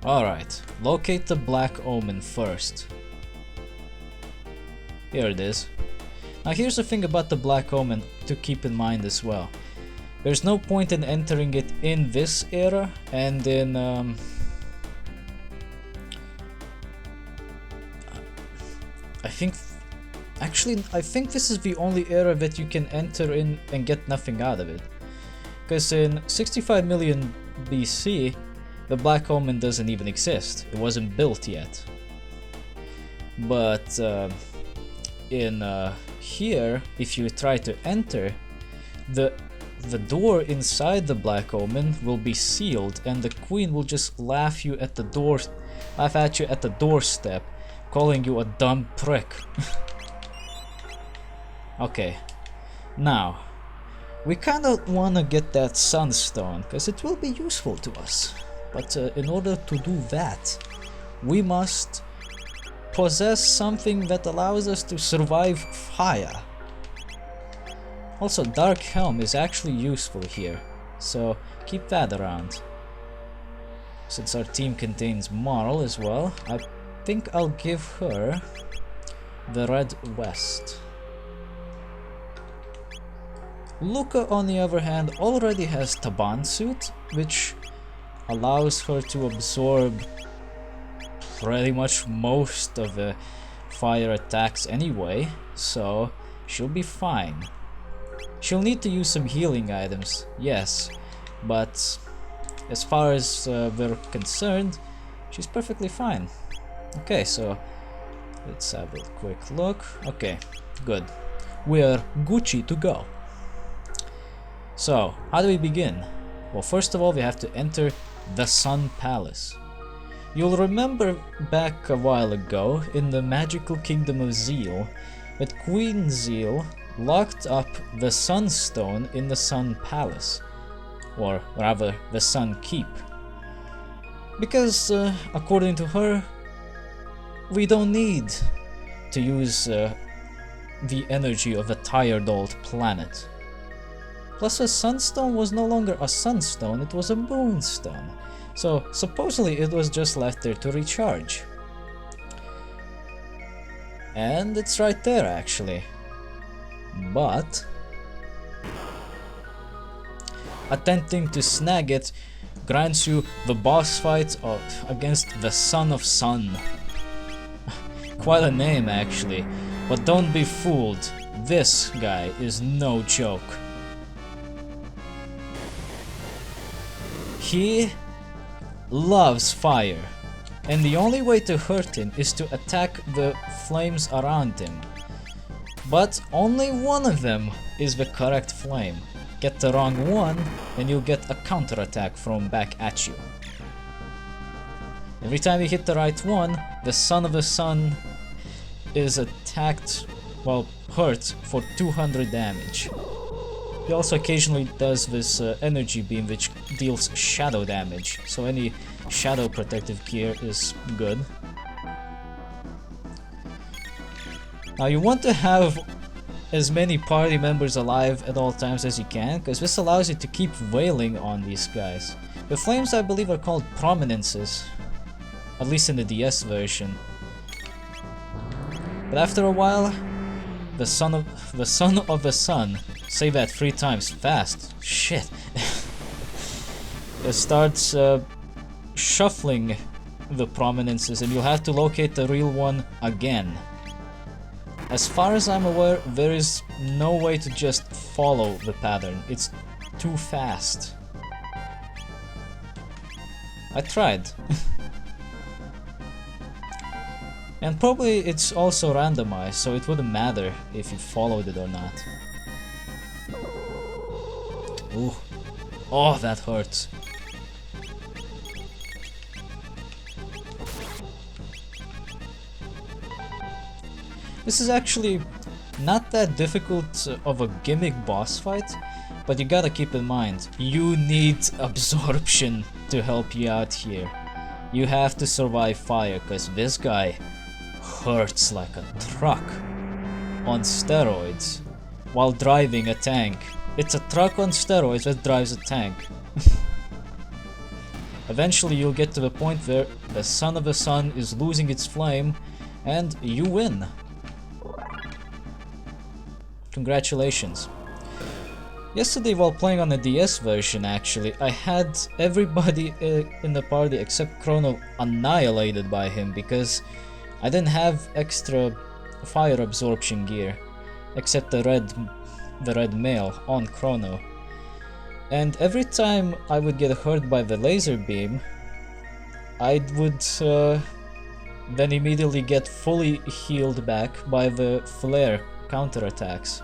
Alright, locate the Black Omen first. Here it is. Now here's the thing about the Black Omen to keep in mind as well. There's no point in entering it in this era and in I think this is the only era that you can enter in and get nothing out of it. Because in 65 million BC, the Black Omen doesn't even exist. It wasn't built yet. But in here, if you try to enter, the door inside the Black Omen will be sealed, and the queen will just laugh at you at the doorstep, calling you a dumb prick. Okay, now we kinda wanna get that sunstone, because it will be useful to us. But in order to do that, we must possess something that allows us to survive fire. Also, Dark Helm is actually useful here, so keep that around. Since our team contains Marl as well, I think I'll give her the Red West. Luca, on the other hand, already has Taban suit, which allows her to absorb pretty much most of the fire attacks anyway, so she'll be fine. She'll need to use some healing items, yes, but as far as we're concerned, she's perfectly fine. Okay, so let's have a quick look. Okay, good. We're Gucci to go. So, how do we begin? Well, first of all, we have to enter the Sun Palace. You'll remember back a while ago in the magical kingdom of Zeal that Queen Zeal locked up the Sunstone in the Sun Palace, or rather the Sun Keep, because according to her, we don't need to use the energy of a tired old planet. Plus, a sunstone was no longer a sunstone, it was a moonstone. So, supposedly it was just left there to recharge. And it's right there, actually. But attempting to snag it grants you the boss fight against the Son of Sun. Quite a name, actually. But don't be fooled, this guy is no joke. He loves fire, and the only way to hurt him is to attack the flames around him. But only one of them is the correct flame. Get the wrong one, and you'll get a counterattack thrown back at you. Every time you hit the right one, the Son of the Sun is attacked, well, hurt for 200 damage. He also occasionally does this energy beam which deals shadow damage, so any shadow protective gear is good. Now you want to have as many party members alive at all times as you can, because this allows you to keep wailing on these guys. The flames, I believe, are called prominences, at least in the DS version. But after a while, the son of the sun, say that 3 times fast, shit, it starts shuffling the prominences, and you'll have to locate the real one again. As far as I'm aware, there is no way to just follow the pattern, it's too fast. I tried. And probably it's also randomized, so it wouldn't matter if you followed it or not. Ooh. Oh, that hurts. This is actually not that difficult of a gimmick boss fight, but you gotta keep in mind, you need absorption to help you out here. You have to survive fire, cause this guy hurts like a truck on steroids while driving a tank. It's a truck on steroids that drives a tank. Eventually you'll get to the point where the Son of the Sun is losing its flame and you win. Congratulations. Yesterday while playing on the DS version actually, I had everybody in the party except Crono annihilated by him because I didn't have extra fire absorption gear except the red mail on Chrono. And every time I would get hurt by the laser beam, I would then immediately get fully healed back by the flare counterattacks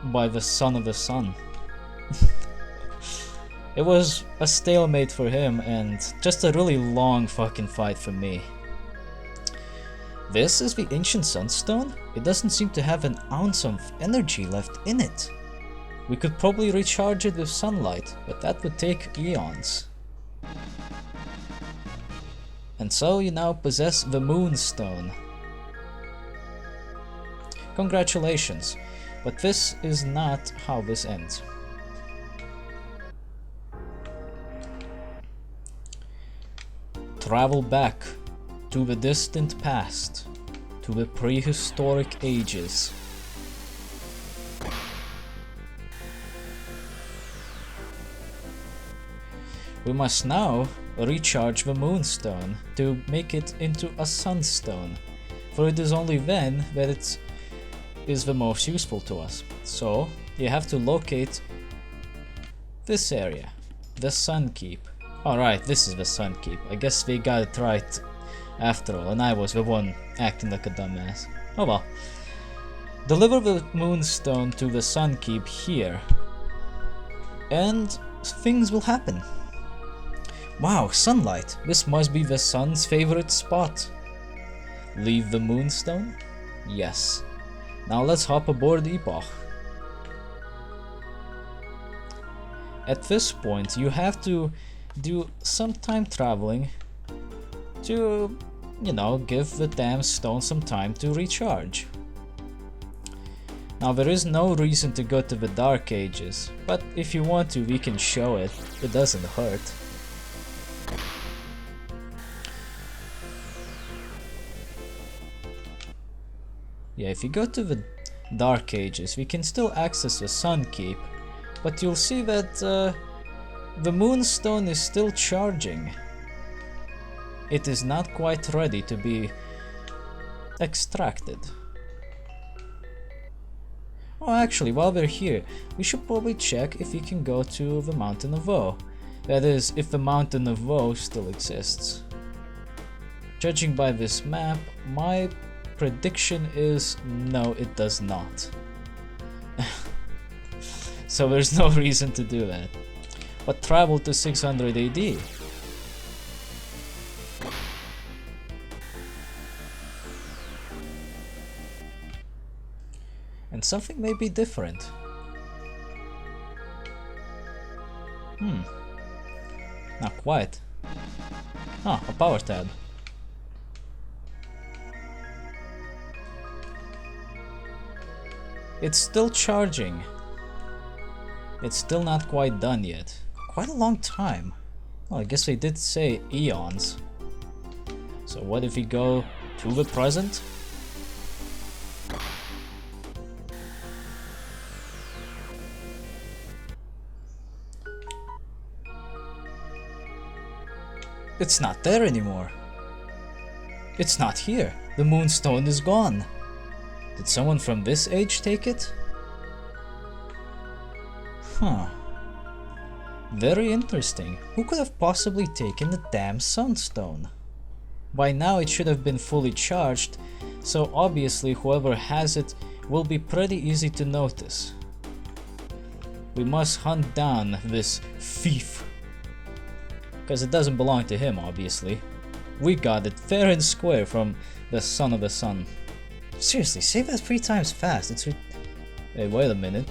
by the Son of the Sun. It was a stalemate for him and just a really long fucking fight for me. This is the Ancient Sunstone? It doesn't seem to have an ounce of energy left in it. We could probably recharge it with sunlight, but that would take eons. And so you now possess the Moonstone. Congratulations, but this is not how this ends. Travel back to the distant past, to the prehistoric ages. We must now recharge the Moonstone to make it into a Sunstone, for it is only then that it is the most useful to us. So you have to locate this area, the Sun Keep. Alright, this is the Sun Keep. I guess they got it right after all, and I was the one acting like a dumbass. Oh well. Deliver the Moonstone to the Sun Keep here, and things will happen. Wow, sunlight. This must be the sun's favorite spot. Leave the Moonstone? Yes. Now let's hop aboard Epoch. At this point, you have to do some time traveling to, you know, give the damn stone some time to recharge. Now there is no reason to go to the Dark Ages, but if you want to, we can show it. It doesn't hurt. Yeah, if you go to the Dark Ages, we can still access the Sun Keep, but you'll see that the Moonstone is still charging. It is not quite ready to be extracted. Oh, actually, while we're here, we should probably check if we can go to the Mountain of Woe. That is, if the Mountain of Woe still exists. Judging by this map, my prediction is no, it does not. So there's no reason to do that. But travel to 600 AD. And something may be different. Not quite. Ah, a power tab. It's still charging. It's still not quite done yet. Quite a long time. Well, I guess they did say eons. So what if we go to the present? It's not there anymore. It's not here. The Moonstone is gone. Did someone from this age take it? Huh. Very interesting. Who could have possibly taken the damn Sunstone? By now it should have been fully charged, so obviously whoever has it will be pretty easy to notice. We must hunt down this thief. Because it doesn't belong to him, obviously. We got it fair and square from the Son of the Sun. Seriously, say that 3 times fast. It's Hey, wait a minute.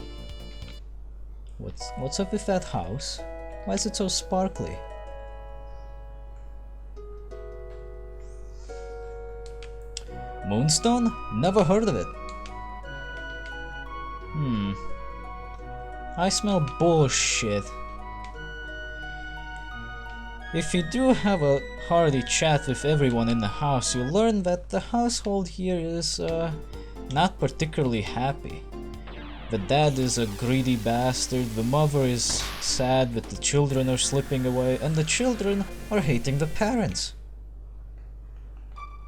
What's up with that house? Why is it so sparkly? Moonstone? Never heard of it. I smell bullshit. If you do have a hearty chat with everyone in the house, you'll learn that the household here is not particularly happy. The dad is a greedy bastard, the mother is sad that the children are slipping away, and the children are hating the parents.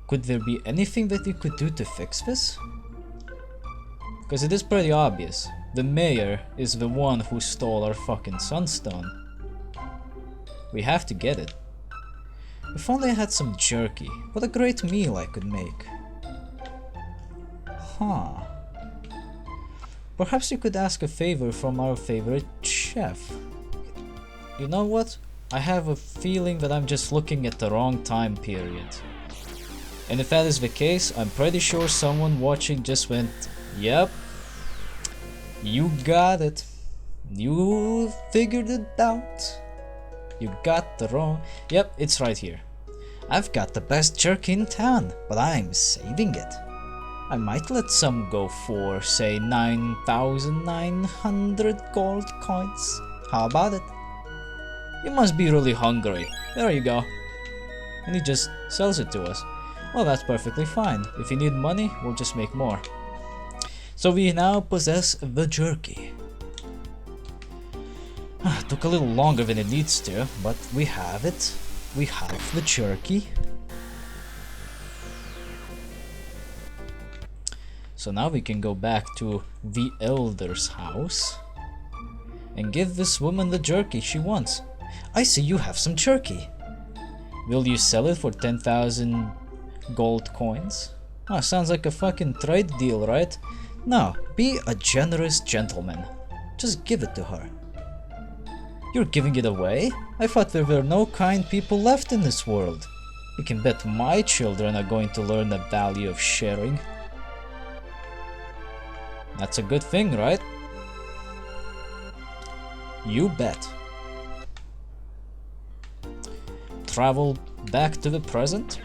Could there be anything that you could do to fix this? Because it is pretty obvious. The mayor is the one who stole our fucking sunstone. We have to get it. If only I had some jerky. What a great meal I could make. Huh. Perhaps you could ask a favor from our favorite chef. You know what? I have a feeling that I'm just looking at the wrong time period. And if that is the case, I'm pretty sure someone watching just went, "Yep, you got it. You figured it out. You got the wrong..." Yep, it's right here. "I've got the best jerky in town, but I'm saving it. I might let some go for, say, 9,900 gold coins. How about it? You must be really hungry. There you go." And he just sells it to us. Well, that's perfectly fine. If you need money, we'll just make more. So we now possess the jerky. Took a little longer than it needs to, but we have it. We have the jerky. So now we can go back to the elder's house and give this woman the jerky she wants. I see you have some jerky. Will you sell it for 10,000 gold coins? Oh, sounds like a fucking trade deal, right? No, be a generous gentleman. Just give it to her. You're giving it away? I thought there were no kind people left in this world. You can bet my children are going to learn the value of sharing. That's a good thing, right? You bet. Travel back to the present.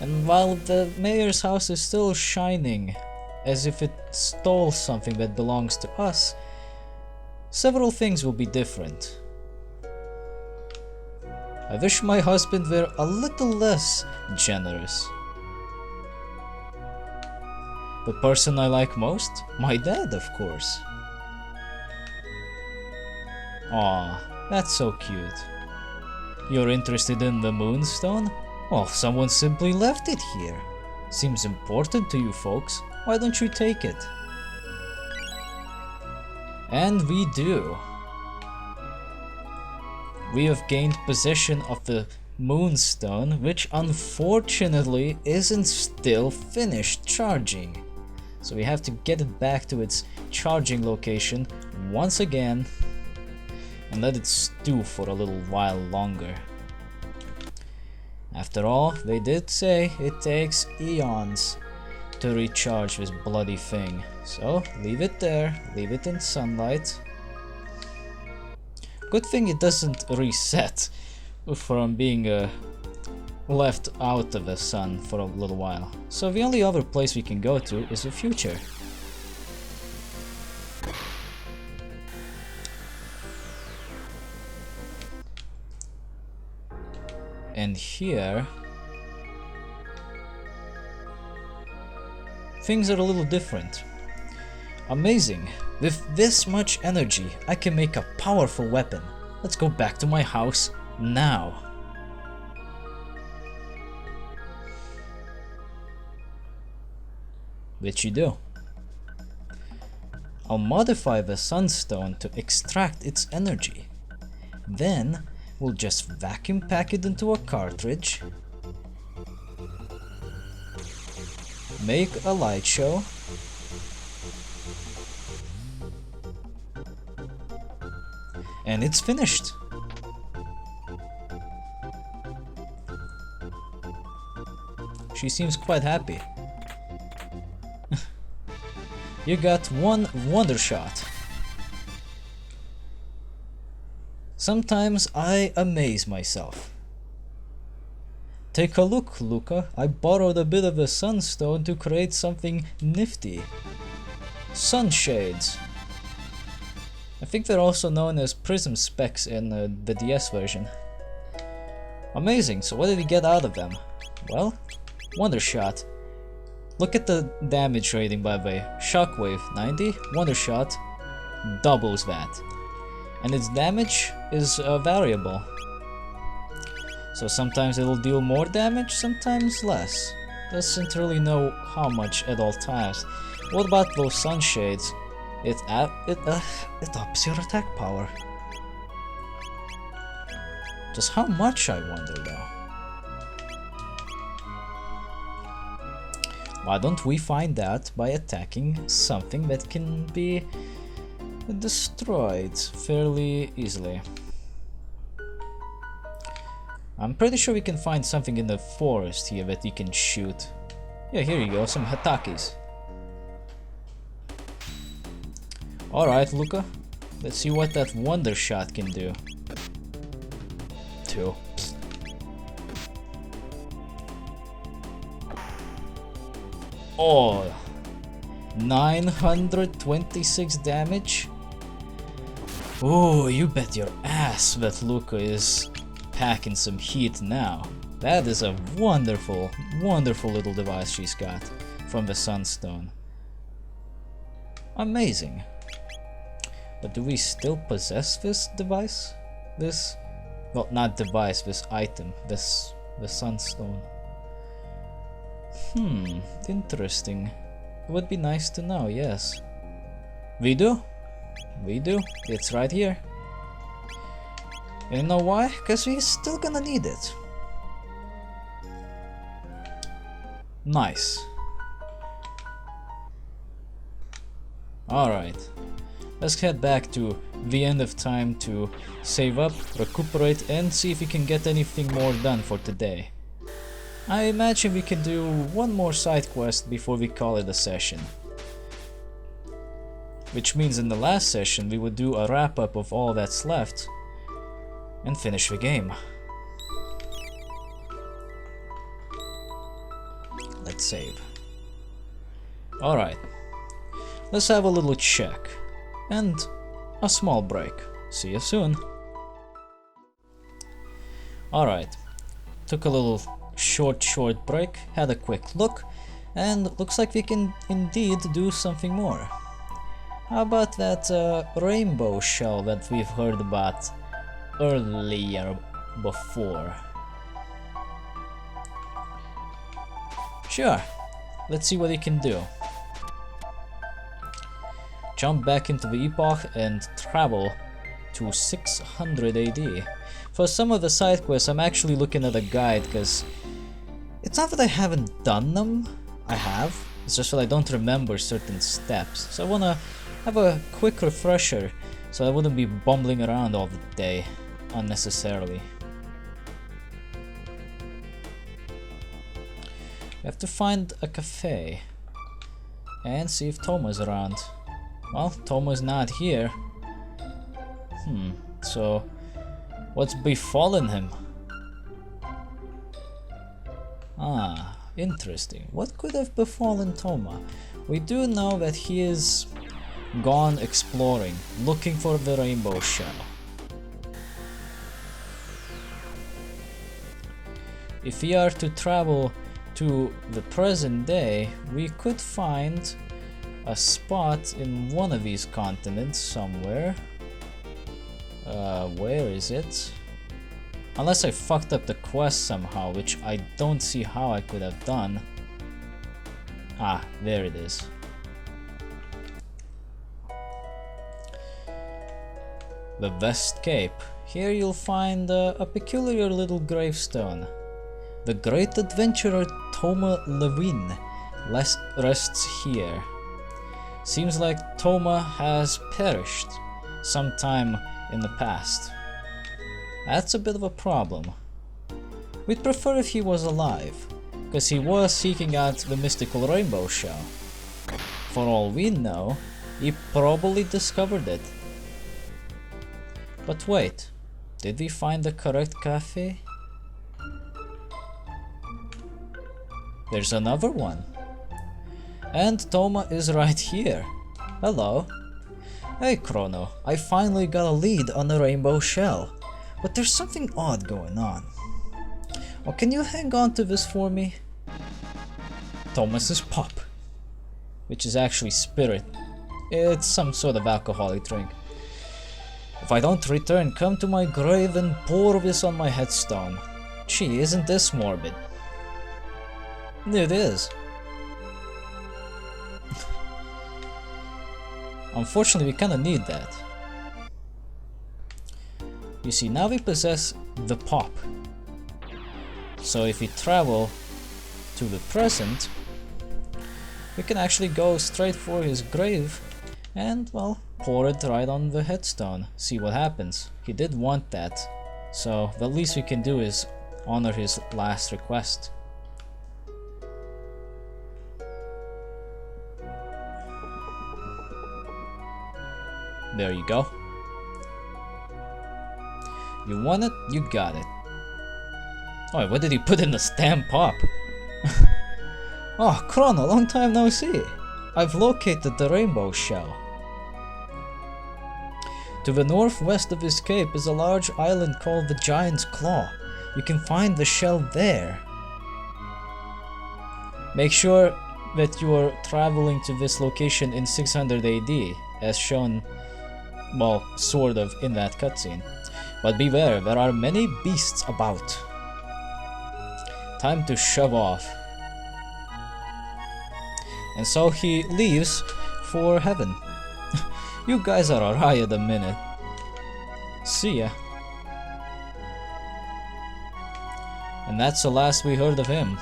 And while the mayor's house is still shining, as if it stole something that belongs to us, several things will be different. I wish my husband were a little less generous. The person I like most? My dad, of course. Aw, that's so cute. You're interested in the moonstone? Well, someone simply left it here. Seems important to you folks. Why don't you take it? And we do. We have gained possession of the moonstone, which unfortunately isn't still finished charging. So we have to get it back to its charging location once again and let it stew for a little while longer. After all, they did say it takes eons to recharge this bloody thing. So leave it there, leave it in sunlight. Good thing it doesn't reset from being left out of the sun for a little while. So the only other place we can go to is the future. And here, things are a little different. Amazing! With this much energy, I can make a powerful weapon. Let's go back to my house now. Which you do. I'll modify the sunstone to extract its energy. Then, we'll just vacuum pack it into a cartridge, make a light show, and it's finished. She seems quite happy. You got one wonder shot. Sometimes I amaze myself. Take a look, Luca. I borrowed a bit of the sunstone to create something nifty. Sunshades. I think they're also known as prism specs in the DS version. Amazing, so what did he get out of them? Well, Wonder Shot. Look at the damage rating by the way. Shockwave 90, Wonder Shot doubles that. And its damage is variable. So sometimes it'll deal more damage, sometimes less. Doesn't really know how much at all times. What about those sunshades? It ups your attack power. Just how much, I wonder though. Why don't we find out by attacking something that can be destroyed fairly easily? I'm pretty sure we can find something in the forest here that we can shoot. Yeah, here you go, some Hatakis. Alright, Luca. Let's see what that Wonder Shot can do. 2. Oh, 926 damage? Oh, you bet your ass that Luca is packing some heat now. That is a wonderful, wonderful little device she's got from the Sunstone. Amazing. But do we still possess this device? This, well, not device, this item, the Sunstone. Interesting. It would be nice to know, yes. We do? We do. It's right here. And you know why? Because we're still gonna need it. Nice. Alright. Let's head back to the end of time to save up, recuperate, and see if we can get anything more done for today. I imagine we can do one more side quest before we call it a session. Which means in the last session we would do a wrap up of all that's left and finish the game. Let's save. Alright. Let's have a little check. And a small break. See you soon. Alright. Took a little short break, had a quick look, and looks like we can indeed do something more. How about that rainbow shell that we've heard about earlier before? Sure, let's see what it can do. Jump back into the epoch and travel to 600 AD. For some of the side quests I'm actually looking at a guide because it's not that I haven't done them, I have, it's just that I don't remember certain steps. So I wanna have a quick refresher so I wouldn't be bumbling around all the day unnecessarily. We have to find a cafe and see if Toma's around. Well, Toma's not here. So what's befallen him? Ah, interesting. What could have befallen Toma? We do know that he is gone exploring, looking for the rainbow shell. If we are to travel to the present day, we could find a spot in one of these continents somewhere. Where is it? Unless I fucked up the quest somehow, which I don't see how I could have done. Ah, there it is. The West Cape. Here you'll find a peculiar little gravestone. The great adventurer Toma Levin rests here. Seems like Toma has perished sometime in the past. That's a bit of a problem. We'd prefer if he was alive, because he was seeking out the mystical rainbow shell. For all we know, he probably discovered it. But wait, did we find the correct cafe? There's another one. And Toma is right here. Hello. Hey Chrono, I finally got a lead on the rainbow shell, but there's something odd going on. Oh, can you hang on to this for me? Thomas's Pop, which is actually spirit. It's some sort of alcoholic drink. If I don't return, come to my grave and pour this on my headstone. Gee, isn't this morbid? It is. Unfortunately, we kinda need that. You see, now we possess the Pop. So if we travel to the present, we can actually go straight for his grave and, well, pour it right on the headstone. See what happens. He did want that, so the least we can do is honor his last request. There you go. You want it? You got it. Oh, what did he put in the stamp Pop? Oh, Crono, long time no see. I've located the rainbow shell. To the northwest of this cape is a large island called the Giant's Claw. You can find the shell there. Make sure that you are traveling to this location in 600 AD, as shown, well, sort of, in that cutscene. But beware, there are many beasts about. Time to shove off. And so he leaves for heaven. You guys are a riot a minute. See ya. And that's the last we heard of him.